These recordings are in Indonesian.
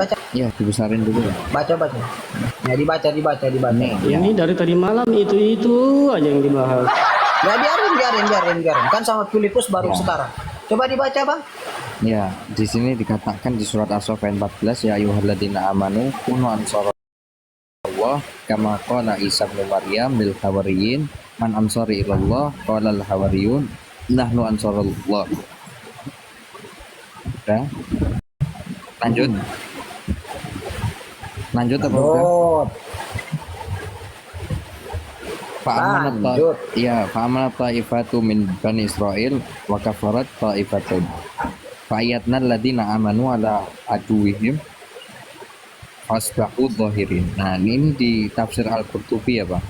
Baca. Ya, dibesarin dulu. Baca. Ya, dibaca. Nih, ya. Ini dari tadi malam itu aja yang dibahas. Ya, biarin. Kan sama Filipus baru Ya. sekarang. Coba dibaca, Bang. Ya, di sini dikatakan di surat As-Saff ayat 14, ya ayyuhalladzina amanu kunu ansarallah kama qala Isa bin Maryam lil hawariyin man ansari ilallah qala al hawariyun nahnu ansarullah. Udah. Lanjut apa udah? Lanjut. Lanjut. Fa'amanat ta'ifatu min bani Israel wa kafarat ta'ifatun. Fa'ayatna alladhina amanu ala aduwihim fasbahu dhahirin. Nah, ini di tafsir Al-Qurtubi ya, Pak.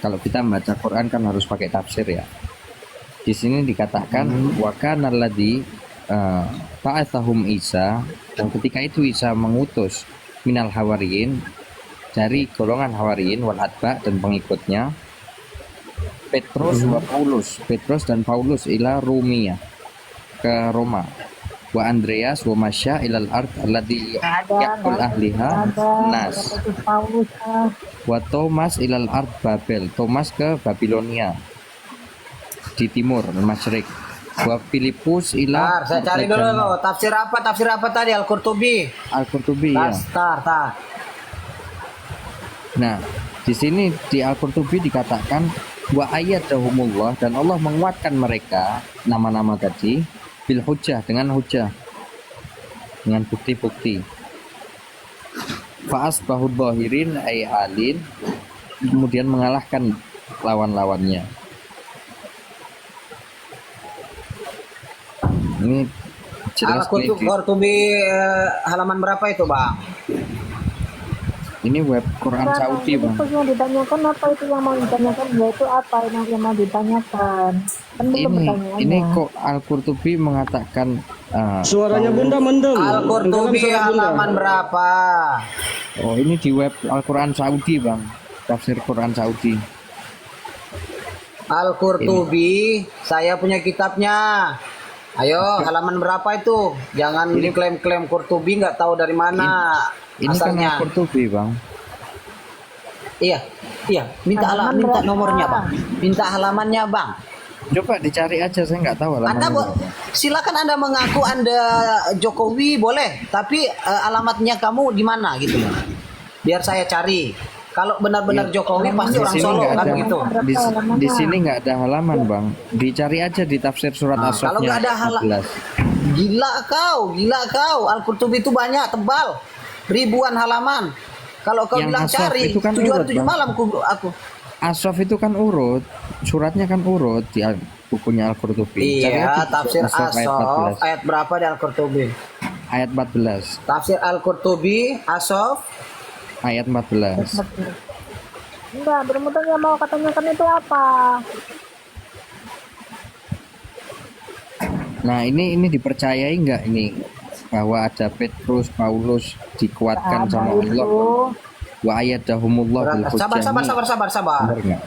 Kalau kita membaca Quran kan harus pakai tafsir ya. Di sini dikatakan wa kana alladhi ba'athahum Isa, dan ketika itu Isa mengutus minal hawariyin, dari golongan hawariyin wal atba dan pengikutnya, Petrus dan Paulus ila Rumia, ke Roma, wa Andreas wa Masya ilal ard alladhi yakul ahliha nas, wa Thomas ilal ard Babel, Thomas ke Babilonia di timur Masyrik, wa Filipus ila. Saya cari dulu tafsir apa tadi Al-Qurtubi ya. Tar. Nah, di sini di Al-Qurtubi dikatakan wa ayyadahumullah, dan Allah menguatkan mereka nama-nama tadi bil hujjah, dengan bukti-bukti. Fa'as bahud dhahirin ay alin, kemudian mengalahkan lawan-lawannya. Ini jelas Al-Qurtubi halaman berapa itu, Bang? Ini web Quran Saudi, Bang. Yang ditanyakan apa itu yang mau ditanyakan, yaitu apa yang mau ditanyakan? Kan belum pertanyaannya. Ini kok Al-Qurtubi mengatakan Suaranya Bunda mendem. Al-Qurtubi halaman berapa? Oh, ini di web Al-Quran Saudi, Bang. Tafsir Quran Saudi. Al-Qurtubi, saya punya kitabnya. Ayo, halaman berapa itu? Jangan klaim-klaim Qurtubi nggak tahu dari mana Ini asalnya. kan Al-Qurtubi, Bang. Iya. Minta nomornya, Bang. Minta halamannya, Bang. Coba dicari aja, saya nggak tahu alamatnya. Silakan Anda mengaku Anda Jokowi boleh, tapi alamatnya kamu di mana gitu loh. Biar saya cari. Kalau benar-benar Jokowi pasti orang Solo kan begitu. Di sini nggak ada halaman, Bang. Dicari aja di tafsir surat As-Saff. Kalau nggak ada halaman, gila kau. Al-Qurtubi itu banyak, tebal, ribuan halaman. Kalau kau bilang cari, itu kan 7 malam aku. As-Saff itu kan urut, suratnya kan urut di bukunya Al-Qurtubi. Iya, tafsir As-Saff ayat berapa di Al-Qurtubi? Ayat 14. Tafsir Al-Qurtubi As-Saff ayat 14. Enggak, bermutan yang mau katanyakan itu apa? Nah, ini dipercayai nggak ini bahwa ada Petrus, Paulus dikuatkan sama Allah? Wa ayyadahumullah bil hujjah. Sabar. Benar nggak?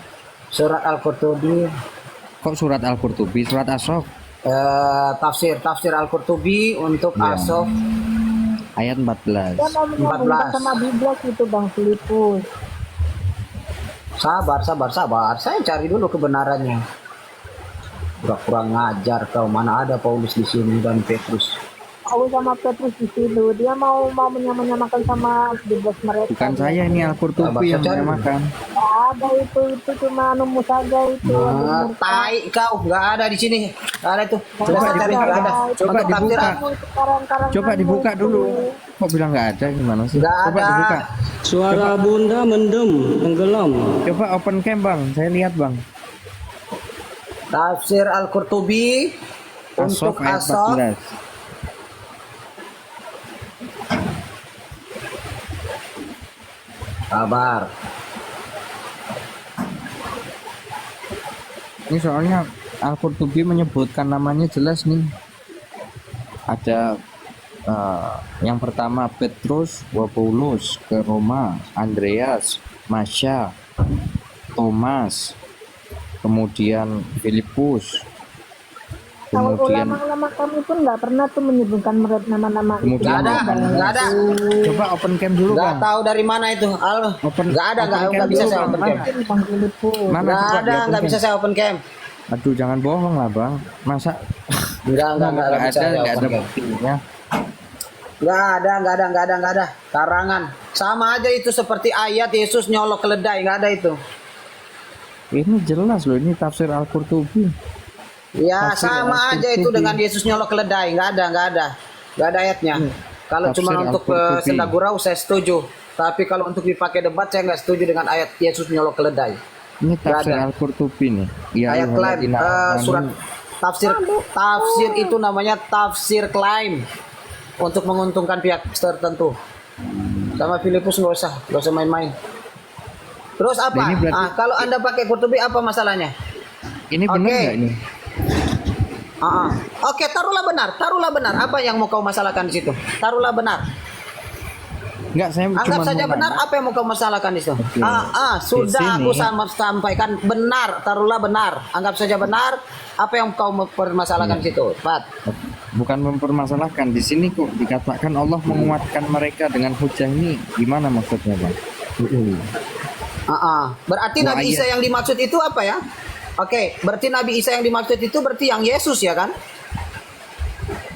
Surat Al-Qurtubi. Kok surat Al-Qurtubi? Surat As-Saff. Tafsir Al-Qurtubi untuk As-Saff ayat 14. Dia mau menyambungkan sama Biblas itu, Bang Filipus. Sabar. Saya cari dulu kebenarannya. Kurang ngajar kau. Mana ada Paulus di sini dan Petrus. Paulus sama Petrus di situ. Dia mau menyamakan sama Biblas mereka. Bukan saya, ini Al-Qurtubi yang menyamakan. Ada itu cuma nemu saja itu. Tai kau, nggak ada di sini. Nggak ada tuh. Coba dibuka dulu. Kok bilang nggak ada, gimana sih? Coba dibuka. Suara Bunda mendem, tenggelam. Coba open cam, Bang. Saya lihat, Bang. Tafsir Al-Qurtubi untuk As-Saff ayat 14. Sabar. Ini soalnya Al-Qurtubi menyebutkan namanya jelas nih. Ada yang pertama Petrus wa Paulus ke Roma, Andreas, Masya, Thomas, kemudian Filipus, Kalau Kemudian ulama-ulama kami pun nggak pernah tuh menyebutkan nama-nama itu. Kemudian Nggak ada. coba open cam dulu Nggak bang. tahu dari mana itu. Nggak ada, nggak bisa saya open cam. Bang Filipus. Mana Nggak coba ada, di open nggak cam? bisa saya open cam. Aduh jangan bohong lah bang. Masa Nggak bisa nggak saya ada open cam. buktinya. Nggak ada. Karangan. Sama aja itu seperti ayat Yesus nyolok keledai, nggak ada itu. Ini jelas loh, ini tafsir Al-Qurtubi. Ya Tafsir sama aja itu Al-Qurtubi. dengan Yesus nyolok keledai, nggak ada ayatnya. Kalau Tafsir cuma untuk Al-Qurtubi. senda gurau saya setuju, tapi kalau untuk dipakai debat saya nggak setuju dengan ayat Yesus nyolok keledai. Ini tafsir ada. Al-Qurtubi nih. Ya Ayat klaim, ayyuhalladzina amanu. surat tafsir itu namanya tafsir klaim untuk menguntungkan pihak tertentu. Sama Filipus nggak usah main-main. Terus apa? Ini berarti- Kalau anda pakai Qurtubi apa masalahnya? Ini benar Oke. nggak ini? Oke, taruhlah benar. Apa yang mau kau masalahkan di situ? Taruhlah benar. Enggak, saya Anggap cuma saja mau benar. nanya. Apa yang mau kau masalahkan di situ? Oke. Sudah Di sini- aku sampaikan benar. Taruhlah benar. Anggap saja benar. Apa yang kau mempermasalahkan di situ? Pat. Bukan mempermasalahkan, di sini kok dikatakan Allah menguatkan mereka dengan hujah, ini gimana maksudnya bang? Berarti Wah, Nabi iya. Isa yang dimaksud itu apa ya? Oke, berarti Nabi Isa yang dimaksud itu berarti yang Yesus ya kan?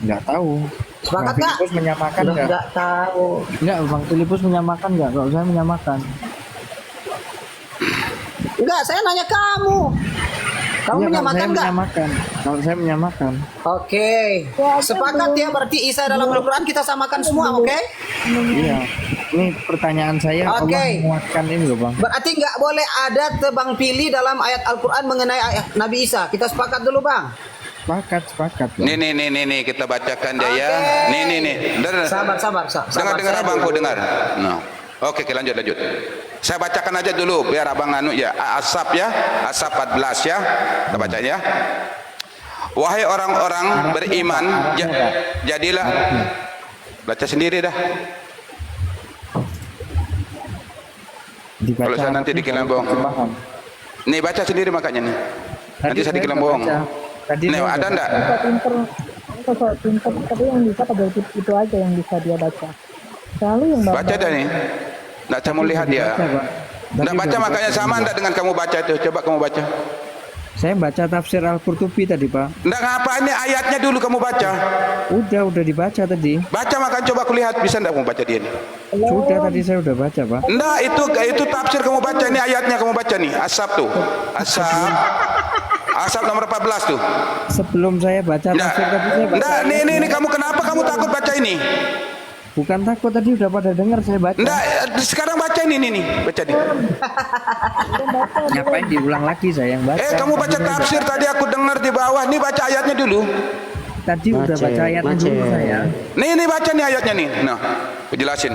Nggak tahu. Sepakat Bang nggak? Filipus menyamakan nggak? Nggak tahu. Enggak, Bang Filipus menyamakan nggak? Kalau saya menyamakan. Enggak, saya nanya kamu. Kamu Iya, menyamakan kalau saya nggak? menyamakan. Kalau saya menyamakan. Oke. Sepakat ya berarti Isa dalam Al-Quran kita samakan semua, oke? Iya. Ini pertanyaan saya, Oke. Allah menguatkan ini loh bang. Berarti nggak boleh ada tebang pilih dalam ayat Al-Quran mengenai ayat Nabi Isa. Kita sepakat dulu, Bang. Sepakat bang. Nih, kita bacakan dia ya. Oke. Nih. Sabar. Dengar Saya abangku dulu. dengar. No. Oke, lanjut. Saya bacakan aja dulu biar abang anu ya. Asap ya. Asap 14 ya. Kita baca ya. Wahai orang-orang beriman, jadilah. Baca sendiri dah. Dibaca Kalau saya nanti Arabnya dikira baru bohong. bisa paham. Nih baca sendiri makanya nih. Nanti saya saya dikira udah bohong. baca. Tadi Nih saya ada udah enggak? Sosok pinter, tapi yang bisa pada itu aja yang bisa dia baca. Selalu yang Baca dah nih. Enggak saya mau lihat dia. baca, Pak. Enggak Tadi baca udah makanya sama enggak dengan kamu baca itu. Coba kamu baca. Saya baca tafsir Al-Qurtubi tadi pak. Enggak ngapa ini ayatnya dulu kamu baca. Udah dibaca tadi. Baca makanya coba aku lihat bisa enggak kamu baca dia ini. Sudah tadi saya udah baca pak. Enggak, itu tafsir kamu baca ini ayatnya kamu baca nih. Asap tuh. Asap nomor 14 tuh. Sebelum saya baca Enggak. tafsir tadi saya baca. Enggak, ini kamu kenapa kamu takut baca ini? Bukan takut, tadi udah pada dengar saya baca. Enggak, sekarang baca ini nih, baca nih. Ngapain diulang lagi saya yang baca? Kamu baca tafsir tadi aku dengar di bawah. Nih baca ayatnya dulu. Tadi udah Baca, baca ayatnya baca. dulu saya. Nih baca nih ayatnya nih. Nah, aku jelasin.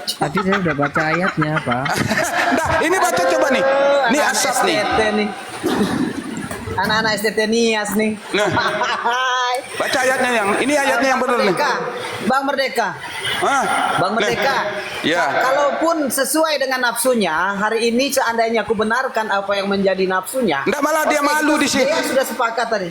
Tadi saya udah baca ayatnya pak. Nah, ini baca coba nih. Nih Anak-anak asap nih. STT nih. Anak-anak STT Nias nih. Nah. Baca ayatnya ini ayatnya yang benar nih. Bang Merdeka. Hah? Bang Nah. Merdeka. Ya. Kalaupun sesuai dengan nafsunya, hari ini seandainya aku benarkan apa yang menjadi nafsunya. Enggak, malah dia malu di sini. Dia sudah sepakat tadi.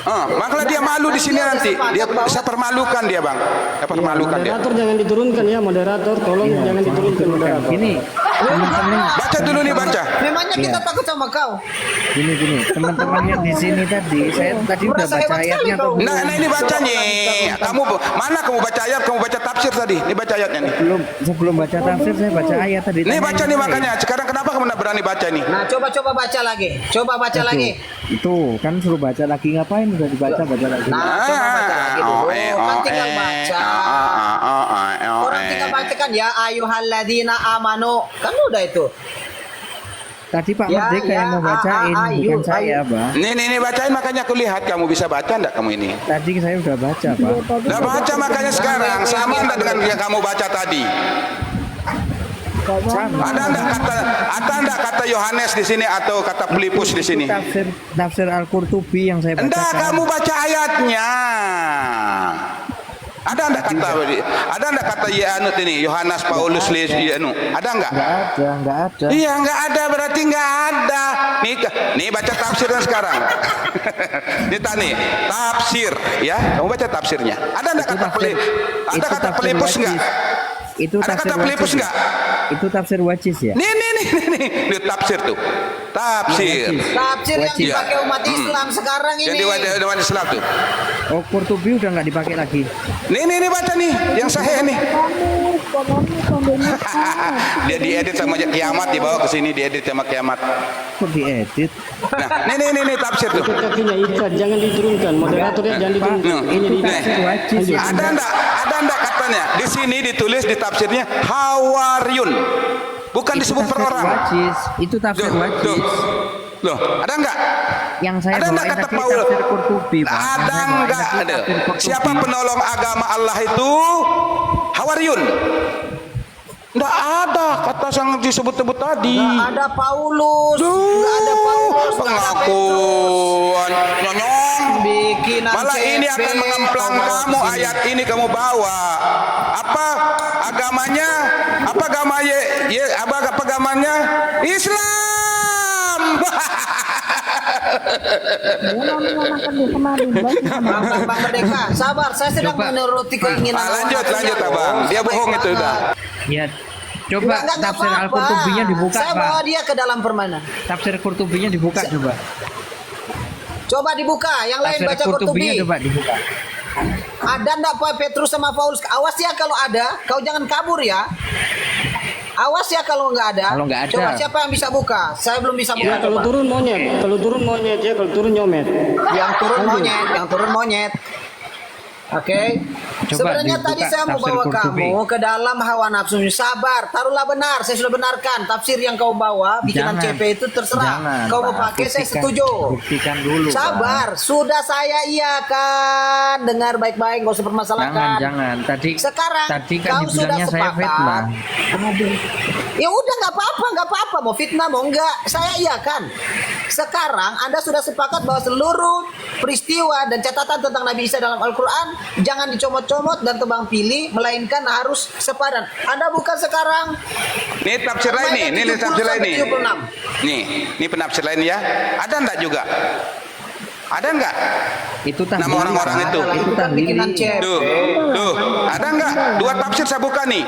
Makanya dia malu di sini nanti. Dia bisa permalukan dia, Bang. Dia permalukan dia. Moderator jangan diturunkan ya, moderator. Tolong jangan diturunkan moderator. Gini, teman-teman, Baca dulu nih, baca. Memangnya kita Iya. takut sama kau. gini, teman-teman yang di sini tadi, saya tadi udah Merasa baca hebat sekali ayatnya kau. atau Nah, ini bacanya. Kamu mana kamu baca ayat, kamu baca tafsir tadi. Ini baca ayatnya nih. sebelum baca tafsir saya baca ayat tadi. Nih baca Tanyain nih saya. makanya. Sekarang kenapa kamu enggak berani baca nih? Nah, coba baca lagi. Coba baca lagi. Itu kan suruh baca lagi, ngapain udah dibaca baca lagi. Nah, coba baca lagi dulu. Kan tinggal baca. Orang tinggal baca kan ya ayyuhalladzina amanu. Kan udah itu. Tadi Pak Ya, Merdeka ya, yang mau bacain, ayo, bukan saya, Pak. Nih bacain makanya aku lihat kamu bisa baca enggak kamu ini? Tadi saya udah baca, Pak. Nah baca makanya sekarang sama enggak dengan yang kamu baca tadi? Sama. Ada enggak kata Yohanes di sini atau kata Filipus di sini? Tafsir Al-Qurtubi yang saya baca. Enggak, kamu baca ayatnya. Ada enggak kata ya anu ini Yohanes Paulus ya anu? Ada enggak? Enggak ada. Iya, enggak ada, berarti enggak ada. Nih baca tafsirnya sekarang. Nih tafsir ya. Kamu baca tafsirnya. Ada enggak kata Filipus enggak? Itu Ada tafsir kata Filipus wajis. enggak? Itu tafsir wajis ya? Nih. Ini tafsir tuh. Tafsir. Tafsir yang Wajib. dipakai umat Islam sekarang Yang ini. di umat Islam tuh. Oh, Qurtubi udah nggak dipakai lagi. Nih baca nih yang sahih nih. Kamu Dia diedit sama kiamat, dibawa ke sini diedit sama kiamat. Kok diedit? Nah, nih tafsir tuh. Itu kakinya ikat, jangan diturunkan. Moderatornya jangan diturunkan. Ini Itu di tafsir wajis ya. Ada enggak katanya? Di sini ditulis di tafsirnya Hawariyun. Bukan disebut per tafsir orang. wajis. Itu tafsir wajis. Loh, ada enggak? Yang saya Ada enggak bawain kata tadi Paul? tafsir Qurtubi, Pak. Ada Yang saya bawain enggak? tadi Ada. tafsir Qurtubi. Siapa penolong agama Allah itu? Hawariyun. Enggak ada kata yang disebut-sebut tadi. Nggak ada Paulus. Nggak ada Paulus. Nggak ada Petrus. Pengakuan nyonyong. Bikinan Malah ini CP, akan mengemplang kau bawa kamu kesini. ayat ini kamu bawa. Apa agamanya? Apa agamanya? Islam. makan di kemarin. Bang Merdeka, sabar. Saya sedang Coba. menuruti keinginan. Lanjut Abang. Dia bohong itu udah. Ya, coba tafsir Al-Qurtubinya dibuka, Saya Pak. bawa dia ke dalam permainan. Tafsir Qurtubinya dibuka coba. Coba dibuka. Yang lain Tafsir baca Qurtubinya Qurtubi. coba dibuka. Ada enggak Pak Petrus sama Paulus? Awas ya kalau ada, kau jangan kabur ya. Awas ya kalau nggak ada. Kalau nggak ada. Coba siapa yang bisa buka? Saya belum bisa buka. Ya, kalau coba. turun monyet, ya, kalau turun nyomet. Yang turun monyet. Oke. Coba Sebenarnya dibuka tadi saya mau tafsir bawa Qurtubi. kamu ke dalam hawa nafsu. Sabar, taruhlah benar. Saya sudah benarkan. Tafsir yang kau bawa, bikinan Jangan. CP itu terserah. Jangan, Kau mau Pak. pakai, saya Buktikan- setuju. buktikan dulu, Pak. Sabar, sudah saya iakan. Dengar baik-baik, gak usah permasalahkan. Jangan. Tadi kan kau sudah dibilangnya saya fitnah. Ya udah nggak apa-apa, mau fitnah mau enggak, saya iya kan. Sekarang Anda sudah sepakat bahwa seluruh peristiwa dan catatan tentang Nabi Isa dalam Al-Quran jangan dicomot-comot dan tebang pilih, melainkan harus sepadan. Anda bukan sekarang. Nih tafsir lain nih, ini tafsir lain nih. 76. Ini penafsir lain ya. Ada enggak juga? Ada enggak? Itu tahlili. Nama orang-orang Pak. itu. Itu tahlili. Bikinan CP. Tuh, ada enggak? Dua tafsir saya buka nih.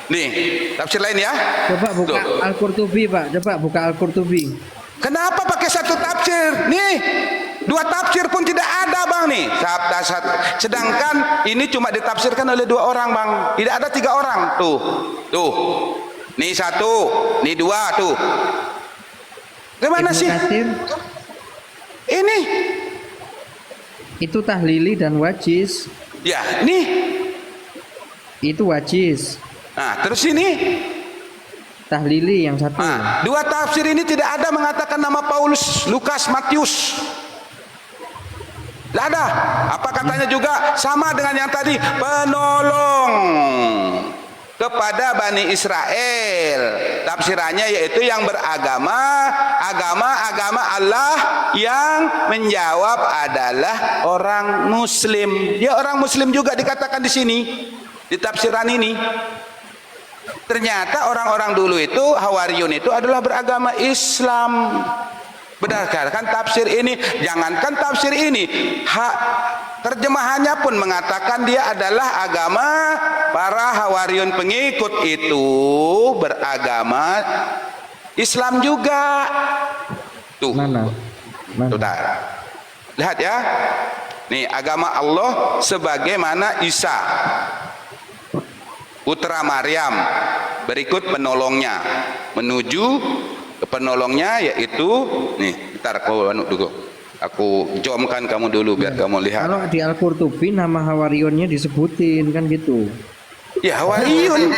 Nih, tafsir lain ya. Coba buka Tuh. Al-Qurtubi, Pak. Coba buka Al-Qurtubi. Kenapa pakai satu tafsir? Nih, dua tafsir pun tidak ada, Bang nih. Sedangkan ini cuma ditafsirkan oleh dua orang, Bang. Tidak ada tiga orang. Tuh. Nih satu, nih dua, tuh. Gimana Ibnu sih? Katsir, Ini. itu tahlili dan wajis. Ya, nih. Itu wajis. Nah, terus ini. Tahlili yang satu. Nah, dua tafsir ini tidak ada mengatakan nama Paulus, Lukas, Matius. Tidak ada. Apa katanya juga sama dengan yang tadi, penolong kepada Bani Israel. Tafsirannya yaitu yang beragama agama Allah, yang menjawab adalah orang Muslim. Dia orang Muslim juga dikatakan di sini, di tafsiran ini. Ternyata orang-orang dulu itu Hawariyun itu adalah beragama Islam. Berdasarkan tafsir ini, jangankan tafsir ini, terjemahannya pun mengatakan dia adalah agama para Hawariyun, pengikut itu beragama Islam juga. Tuh. Mana? Tuh, dah. Lihat ya. Nih, agama Allah sebagaimana Isa, putra Maryam, berikut penolongnya, menuju ke penolongnya yaitu nih, ntar kau dulu, aku jomkan kamu dulu biar kamu lihat. Kalau di Al-Qurtubi nama Hawariyunnya disebutin kan gitu. Ya, Hawariyun.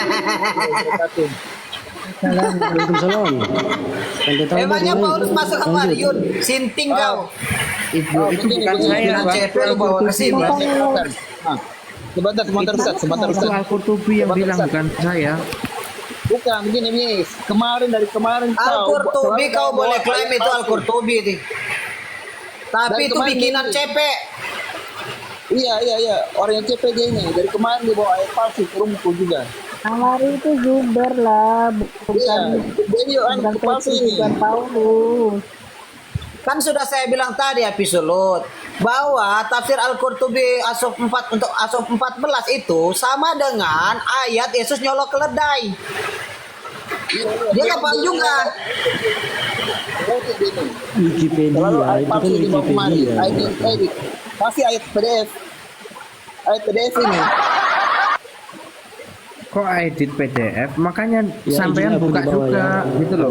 Waalaikumsalam. Emangnya Paulus masuk Hawariyun? Sinting kau. Itu bukan saya, Bikinan Pak. CP lu bawa ke sini. Sebentar Itu Ustaz. Al-Qurtubi yang bilang, bukan saya. Bukan begini Miss. Dari kemarin Al-Qurtubi kau boleh klaim itu Al-Qurtubi itu. Tapi Dari itu kemarin bikinan ini. CP. Iya. Orang yang CPG ini dari kemarin dia bawa ayat palsu ke rumahku juga. Nawari itu Zuber lah, Iya, bukan dia bukan palsu Petrus, ini. bukan Paulus. Kan sudah saya bilang tadi episode bahwa tafsir Al-Qurtubi Asop 4 untuk Asop 14 itu sama dengan ayat Yesus nyolok keledai. Dia nggak paham juga. Wikipedia Selalu ayat itu kan palsu dibawa kemari. Wikipedia. Ayat yang edit. Pasti ayat PDF. Ayat PDF ini. Kok edit PDF? Makanya Ya, sampean izinnya aku buka di bawah juga ya. gitu loh.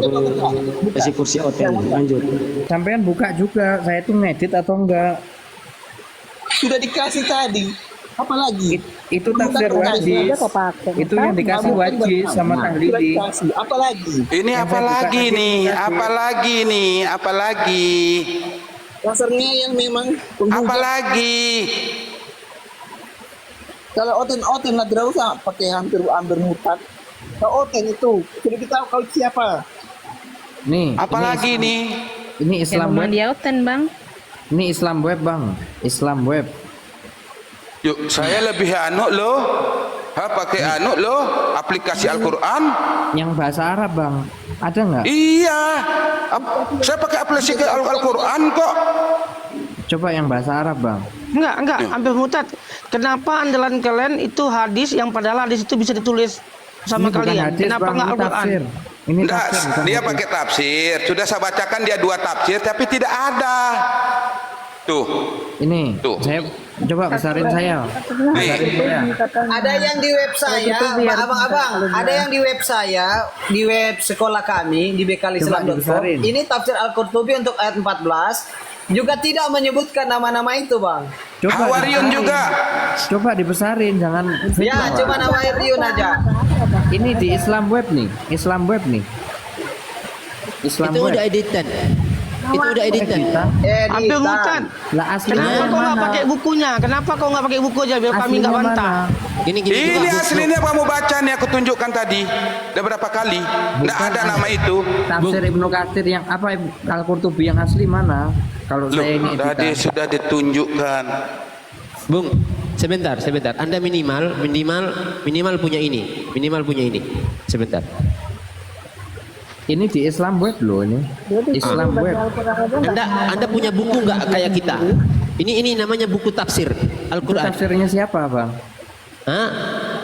Kasih kursi hotel, lanjut. Sampean buka juga. Saya tuh ngedit atau enggak? Sudah dikasih tadi. Apa lagi? Itu tafsir wajib. Ada kok pakai. Itu yang dikasih wajib sama Sudah tahlili. dikasih. Apa lagi? Ini apa lagi nih? Apa lagi nih? Apa lagi? Lasernya yang memang Apa pembuka. lagi? Kalau oten lah tidak usah pakai hampir mutat. Kalau oten itu sudah kita tahu kau siapa. Nih. Apa ini lagi nih? Ini Islam web. Diautan bang. Ini Islam web, Bang. Islam web. Yuk, saya lebih anu loh. Pakai anu loh, aplikasi Al-Quran. Yang bahasa Arab, Bang. Ada nggak? Iya. Saya pakai aplikasi Al-Quran kok. Coba yang bahasa Arab, Bang. Enggak, hampir mutat. Kenapa andalan kalian itu hadis yang padahal hadis itu bisa ditulis sama Ini bukan kalian? hadis, Kenapa Bang. enggak Ini Al-Quran? tafsir. Ini Enggak, tafsir, bukan dia hadis. pakai tafsir. Sudah saya bacakan dia 2 tafsir, tapi tidak ada. Tuh, Ini. Tuh. Saya coba besarin saya. Besarin saya. Ada yang di web saya, abang-abang. Ada yang di web saya, di web sekolah kami di bekalislam.com. dibesarin. Ini tafsir Al-Qurtubi untuk ayat 14 juga tidak menyebutkan nama-nama itu, Bang. Coba Hawariun dibesarin. juga. Coba dibesarin, jangan Ya, fitnah, cuma Bang. nama Riun aja. Ini di Islam web nih. Islam web nih. Islam Itu web. udah editan. Itu udah editan. Kita. Hampir mutat. Lah aslinya Kenapa yang kau nggak mana? pakai bukunya? Kenapa kau nggak pakai buku aja biar kami Aslinya nggak bantah? mana? Gini Ini coba. aslinya kamu baca nih, aku tunjukkan tadi. Udah berapa kali? Nggak Bukan. ada nama itu. Tafsir Ibnu Katsir yang apa, Al-Qurtubi yang asli mana? Kalau Loh, saya ini tadi editan. sudah ditunjukkan. Bung, sebentar. Anda minimal punya ini. Minimal punya ini. Sebentar. Ini di Islam web loh ini. Islam web. Anda punya buku nggak kayak kita? Ini namanya buku tafsir Itu Al-Quran. tafsirnya siapa, Bang? Hah?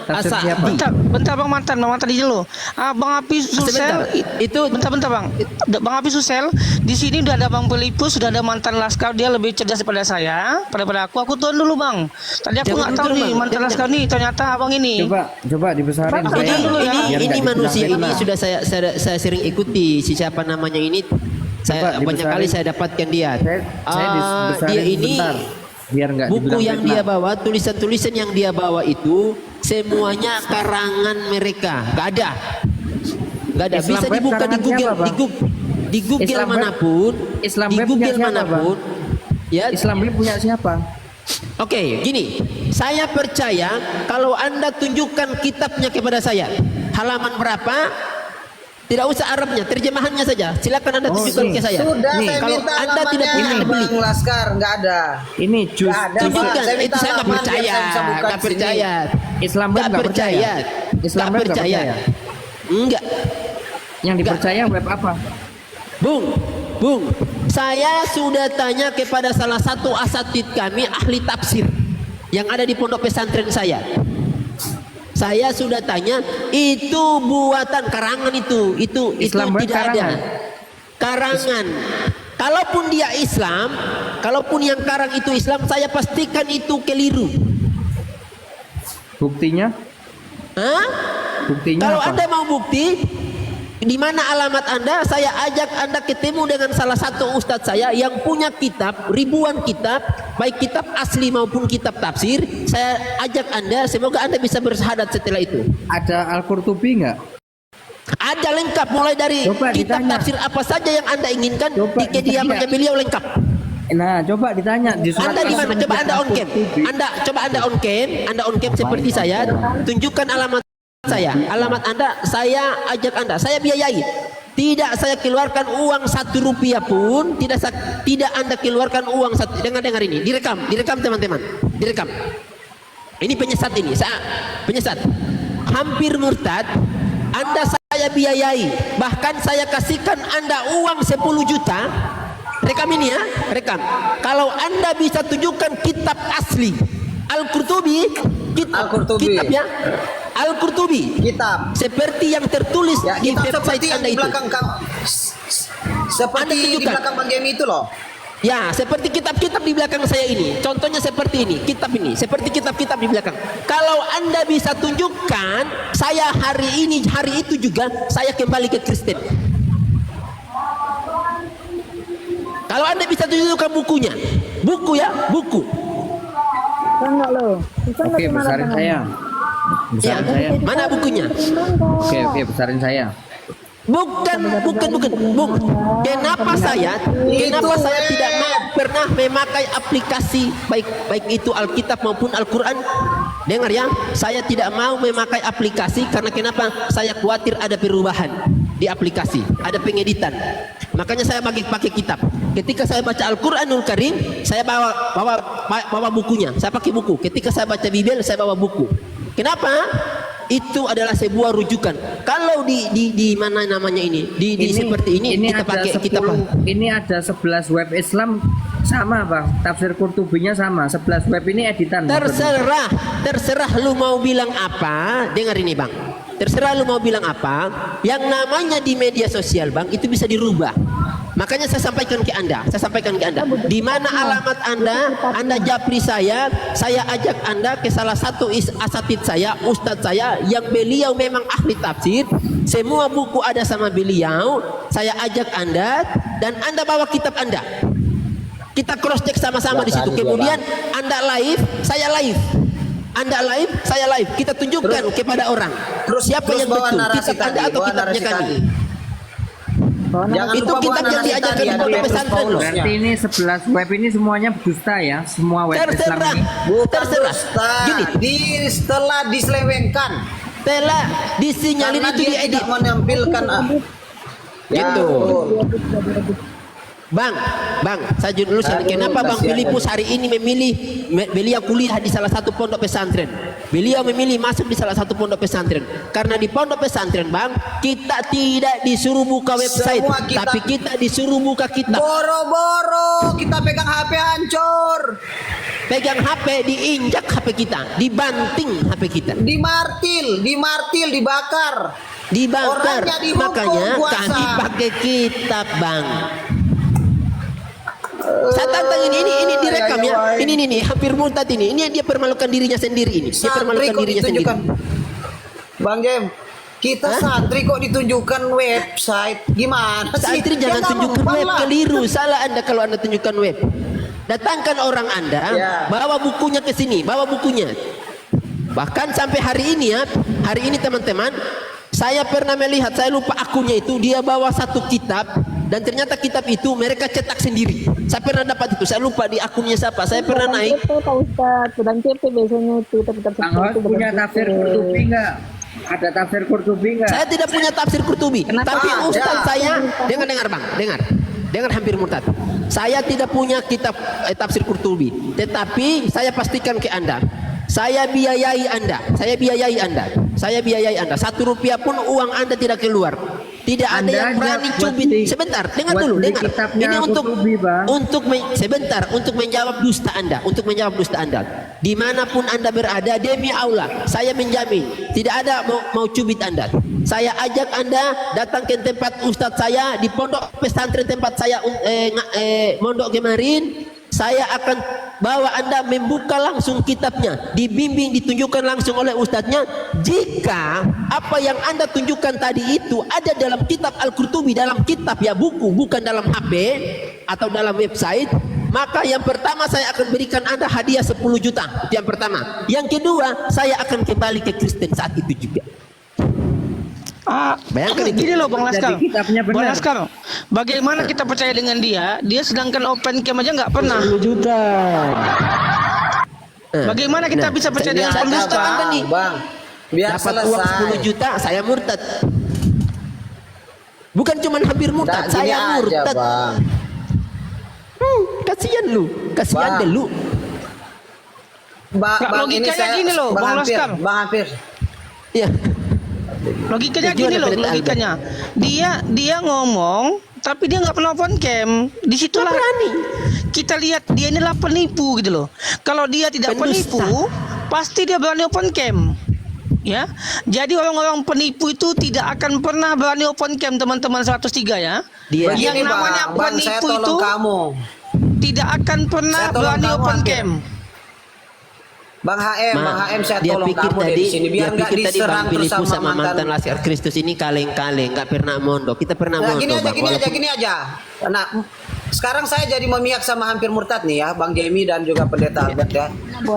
Tafsir Asa siapa? Bentar Bang Mantan di dulu. Bang Hafiz Susel, Itu bentar Bang. Bang Hafiz Susel, di sini udah ada Bang Pelipus, sudah ada mantan laskar, dia lebih cerdas daripada saya, daripada aku. Aku turun dulu Bang. Tadi aku Jangan nggak tahu turun, nih Bang. mantan laskar nih, ternyata abang ini. Coba dibesarin. Ini- saya. dulu ya. Biar ini nggak manusia dibilang ini fitnah. sudah saya sering ikuti. Siapa namanya ini? Saya Coba banyak dibesarin. kali saya dapatkan dia. Saya dibesarin Dia ini sebentar. Biar nggak buku dibilang yang fitnah. dia bawa, tulisan-tulisan yang dia bawa itu semuanya karangan mereka. Nggak ada. Islam Bisa web dibuka di karangan Google, siapa, Bang? di Google Islam web- manapun, Islam di web punya Google siapa, manapun. Ya, Islam web punya siapa? Oke, gini. Saya percaya kalau Anda tunjukkan kitabnya kepada saya, halaman berapa? Tidak usah Arabnya, terjemahannya saja. Silakan Anda tunjukkan ini. ke saya. Sudah Nih, saya kalau minta Anda tidak punya, alamatnya, Anda beli. Bang Laskar, nggak ada. Ini jus Nggak ada, Tunjukkan. Bang. Saya minta Itu saya nggak alamat biar percaya. saya bisa buka Nggak di sini. percaya. Islam web Nggak nggak percaya. Islam Nggak web nggak percaya. percaya. Enggak. Yang dipercaya web apa? Bung, saya sudah tanya kepada salah satu asatid kami ahli tafsir yang ada di pondok pesantren saya. Saya sudah tanya, itu buatan karangan itu Islam web tidak karangan. ada. Karangan. Kalaupun dia Islam, kalaupun yang karang itu Islam, saya pastikan itu keliru. Buktinya? Hah? Buktinya Kalau apa? Anda mau bukti, di mana alamat Anda, saya ajak Anda ketemu dengan salah satu ustadz saya yang punya kitab, ribuan kitab, baik kitab asli maupun kitab tafsir. Saya ajak Anda, semoga Anda bisa bersyahadat setelah itu. Ada Al-Qurtubi nggak? Ada lengkap mulai dari Coba kitab ditanya. tafsir apa saja yang Anda inginkan, Coba di kediaman ditanya. beliau lengkap. Nah, coba ditanya di surat Anda di mana? Coba Anda on cam. Al-Qurtubi. Anda on cam seperti saya. Tunjukkan alamat saya. Alamat Anda, saya ajak Anda. Saya biayai. Tidak saya keluarkan uang 1 rupiah pun, tidak Anda keluarkan uang satu. Dengar ini, direkam teman-teman, direkam. Ini penyesat ini, saya penyesat, hampir murtad. Anda saya biayai, bahkan saya kasihkan Anda uang 10 juta. Rekam ini ya, rekam. Kalau Anda bisa tunjukkan kitab asli Al-Qurtubi, kitab ya, Al-Qurtubi, kitab seperti yang tertulis ya, di kitab website seperti yang Anda di itu. belakang seperti di belakang Bang Gemi itu loh. Ya, seperti kitab-kitab di belakang saya ini. Contohnya seperti ini, kitab ini, seperti kitab-kitab di belakang. Kalau Anda bisa tunjukkan, saya hari ini, hari itu juga saya kembali ke Kristen. Kalau Anda bisa tunjukkan bukunya, buku ya, buku. Enggak loh. Bisa Oke, besarin saya. Besarin saya. Mana bukunya? Oke, besarin saya. Bukan, Bung. Kenapa saya tidak pernah memakai aplikasi baik itu Alkitab maupun Al-Quran? Dengar ya, saya tidak mau memakai aplikasi karena kenapa? Saya khawatir ada perubahan di aplikasi, ada pengeditan. Makanya saya pakai kitab. Ketika saya baca Al-Quranul Karim, saya bawa bukunya. Saya pakai buku. Ketika saya baca Bibel, saya bawa buku. Kenapa? Itu adalah sebuah rujukan. Kalau di mana namanya ini, di seperti ini kita pakai kitab. Ini ada 11 web Islam sama, Bang. Tafsir Qurtubinya sama. 11 web ini editan. Terserah lu mau bilang apa. Dengar ini, Bang. Terserah lu mau bilang apa. Yang namanya di media sosial, Bang, itu bisa dirubah. Makanya saya sampaikan ke Anda, di mana alamat Anda japri saya ajak Anda ke salah satu asatid saya, ustadz saya, yang beliau memang ahli tafsir, semua buku ada sama beliau, saya ajak Anda, dan Anda bawa kitab Anda. Kita cross check sama-sama di situ, kemudian Anda live, saya live. Anda live, saya live. Kita tunjukkan kepada orang siapa yang betul, kitab Anda atau kitabnya kami. Jangan itu lupa kitab yang diajarkan di pondok pesantren loh. Berarti ini 11 web ini semuanya dusta ya, semua web Islam ini. Terserah. Gini, setelah diselewengkan, setelah disinyalin karena itu dia diedit. tidak menampilkan Gitu. betul. Bang, saya dulu kenapa Bang Filipus hari ini memilih beliau kuliah di salah satu pondok pesantren. Beliau memilih masuk di salah satu pondok pesantren karena di pondok pesantren, Bang, kita tidak disuruh buka website, tapi kita disuruh buka kitab. Boro-boro kita pegang HP hancur. Pegang HP diinjak HP kita, dibanting HP kita. Dimartil, dibakar. Orangnya dihukum, Makanya puasa. kami pakai kitab, Bang. Saya tantang ini direkam ya. Ini hampir murtad ini. Ini dia permalukan dirinya sendiri ini. Dia permalukan dirinya sendiri. Bang Jem, kita santri kok ditunjukkan website? Gimana sih? Santri jangan Ya, tunjukkan gampang web, lah. keliru. Salah Anda kalau Anda tunjukkan web. Datangkan orang Anda, bawa bukunya ke sini, bawa bukunya. Bahkan sampai hari ini ya, hari ini teman-teman, saya pernah melihat, saya lupa akunnya itu, dia bawa satu kitab dan ternyata kitab itu mereka cetak sendiri. Saya pernah dapat itu, saya lupa di akunnya siapa. Saya pernah naik. Pak Ustadz, sedang CP biasanya itu tetap Bang Hos punya tafsir Qurtubi enggak? Ada tafsir Qurtubi enggak? Saya tidak punya tafsir Qurtubi, tapi ustaz saya, dengar Bang, dengar hampir murtad. Saya tidak punya kitab tafsir Qurtubi, tetapi saya pastikan ke Anda, saya biayai Anda. 1 rupiah pun uang Anda tidak keluar. Tidak ada Anda yang berani buat cubit. beli- Sebentar, dengar buat dulu, beli dengar. kitabnya Ini Qurtubi, Bang. untuk menjawab dusta Anda, dimanapun Anda berada, demi Allah, saya menjamin tidak ada mau cubit Anda. Saya ajak Anda datang ke tempat ustadz saya di pondok pesantren tempat saya mondok kemarin. Saya akan bawa Anda membuka langsung kitabnya, dibimbing, ditunjukkan langsung oleh ustadznya. Jika apa yang Anda tunjukkan tadi itu ada dalam kitab Al-Qurtubi, dalam kitab ya, buku, bukan dalam HP atau dalam website, maka yang pertama saya akan berikan Anda hadiah 10 juta. Itu yang pertama. Yang kedua, saya akan kembali ke Kristen saat itu juga. Bayangkan itu. Gini loh Bang Laskar. Jadi kitabnya benar. Bang Laskar, bagaimana kita percaya dengan dia? Dia sedangkan open cam aja nggak pernah. 10 juta. Bagaimana kita bisa percaya dengan saya pendusta? katakan nih, Bang, biar dapat uang selesai. 10 juta, saya murtad. Bukan cuma hampir murtad, Gini saya aja, murtad. Bang. Kasihan lu, kasihan Bang. deh lu. Bang, Nggak, logikanya gini loh, Bang Laskar. Bang Hampir. Ya. Logikanya Ya, gimana gini loh, pendapat Anda? logikanya. Dia ngomong, tapi dia nggak pernah open cam. Disitulah Nggak berani. kita lihat dia inilah penipu gitu loh. Kalau dia tidak Pendusta. penipu, pasti dia berani open cam. Ya, jadi orang-orang penipu itu tidak akan pernah berani open cam, teman-teman 103 ya. Dia. Yang Begini, namanya Bang, saya penipu tolong itu kamu. tidak akan pernah Saya tolong berani kamu, open Hampir. cam. Bang HM, saya dia tolong pikir kamu tadi, di sini biar dia nggak pikir tadi diserang Bang terus Filipus sama sama mantan mantan. Laskar Kristus ini kaleng-kaleng, nggak pernah mondok. Kita pernah Nah, mondok, Bang. Walaupun- gini aja. Nah, sekarang saya jadi memihak sama hampir murtad nih ya, Bang Jamie dan juga Pendeta Albert ya.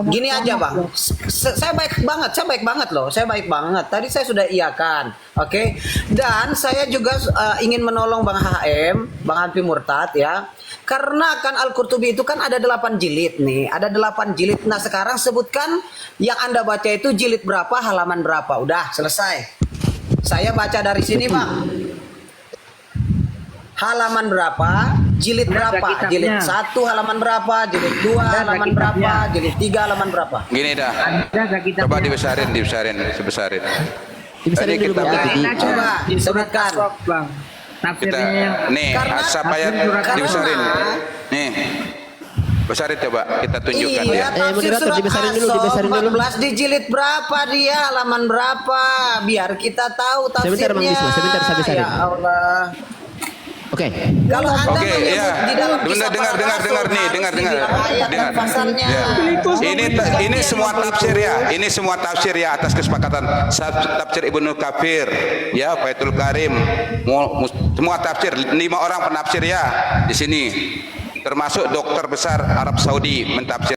Gini aja, Bang. Saya baik banget loh. Saya baik banget. Tadi saya sudah iakan, oke? Dan saya juga ingin menolong Bang HM, Bang hampir murtad ya. Karena kan Al-Qurtubi itu kan ada 8 jilid nih, ada 8 jilid. Nah, sekarang sebutkan yang Anda baca itu jilid berapa, halaman berapa. Udah, selesai. Saya baca dari sini, Bang. Halaman berapa, jilid berapa, jilid 1 halaman berapa, jilid 2 halaman berapa, jilid 3 halaman berapa. Gini dah. Coba dibesarin sebesarin. Dibesarin Tadi dulu, kita Bang. Jadi, Coba sebutkan. Kita nih Karena- asap ayat karena- dibesarin. Nih. Besarin coba kita tunjukkan Iya, dia. tafsir moderator, surat dibesarin dulu, As-Sof dibesarin dulu. 14 di jilid berapa dia, halaman berapa, biar kita tahu tafsirnya. Sebentar, Bang Bisma, sebentar, saya besarin. Ya Allah. Oke. Kalau Anda Oke, menyebut ya. di dalam Dengar, kisah dengar, para dengar, rasul, dengar nih, harus dengar. dibilang ayat dan Dengar. pasalnya. Ya. Ini semua tafsir ya. Ini semua tafsir ya atas kesepakatan tafsir Ibnu Katsir, ya, Fathul Karim. Semua tafsir 5 orang penafsir ya di sini. Termasuk dokter besar Arab Saudi mentafsir